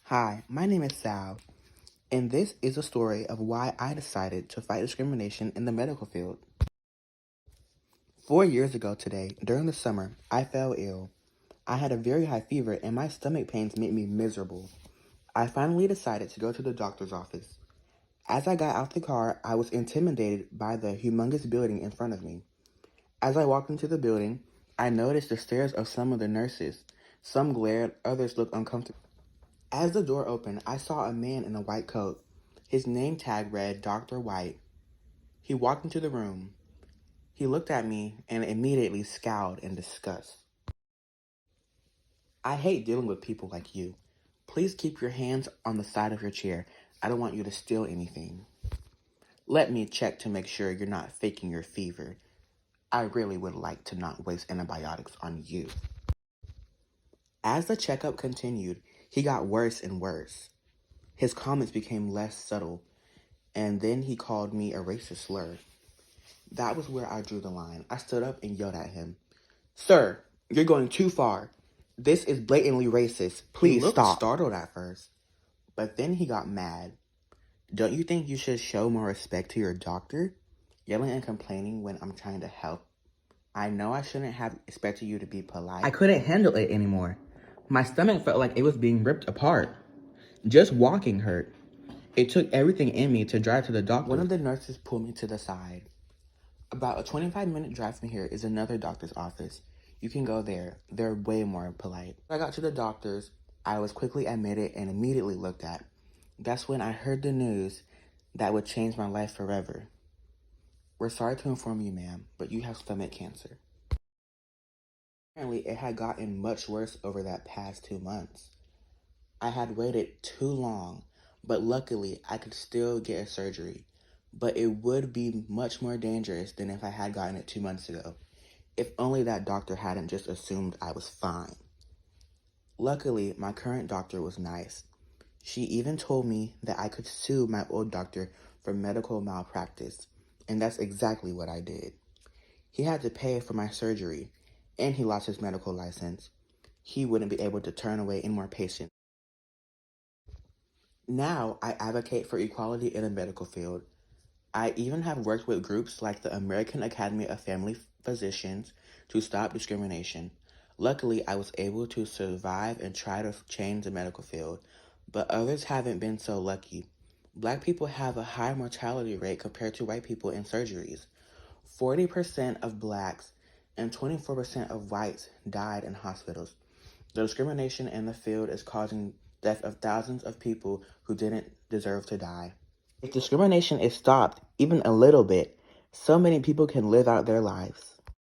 Hi, my name is Sal, and this is a story of why I decided to fight discrimination in the medical field. 4 years ago today, during the summer, I fell ill. I had a very high fever and my stomach pains made me miserable. I finally decided to go to the doctor's office. As I got out the car, I was intimidated by the humongous building in front of me. As I walked into the building, I noticed the stares of some of the nurses. Some glared, others looked uncomfortable. As the door opened, I saw a man in a white coat. His name tag read Dr. White. He walked into the room. He looked at me and immediately scowled in disgust. I hate dealing with people like you. Please keep your hands on the side of your chair. I don't want you to steal anything. Let me check to make sure you're not faking your fever. I really would like to not waste antibiotics on you. As the checkup continued, he got worse and worse. His comments became less subtle, and then he called me a racist slur. That was where I drew the line. I stood up and yelled at him. Sir, you're going too far. This is blatantly racist. Please stop. He looked startled at first, but then he got mad. Don't you think you should show more respect to your doctor? Yelling and complaining when I'm trying to help. I know I shouldn't have expected you to be polite. I couldn't handle it anymore. My stomach felt like it was being ripped apart. Just walking hurt. It took everything in me to drive to the doctor. One of the nurses pulled me to the side. About a 25-minute drive from here is another doctor's office. You can go there. They're way more polite. When I got to the doctor's, I was quickly admitted and immediately looked at. That's when I heard the news that would change my life forever. We're sorry to inform you, ma'am, but you have stomach cancer. Apparently, it had gotten much worse over that past 2 months. I had waited too long, but luckily I could still get a surgery. But it would be much more dangerous than if I had gotten it 2 months ago. If only that doctor hadn't just assumed I was fine. Luckily, my current doctor was nice. She even told me that I could sue my old doctor for medical malpractice, and that's exactly what I did. He had to pay for my surgery, and he lost his medical license. He wouldn't be able to turn away any more patients. Now, I advocate for equality in the medical field. I even have worked with groups like the American Academy of Family Physicians to stop discrimination. Luckily, I was able to survive and try to change the medical field, but others haven't been so lucky. Black people have a high mortality rate compared to white people in surgeries. 40% of blacks and 24% of whites died in hospitals. The discrimination in the field is causing death of thousands of people who didn't deserve to die. If discrimination is stopped, even a little bit, so many people can live out their lives.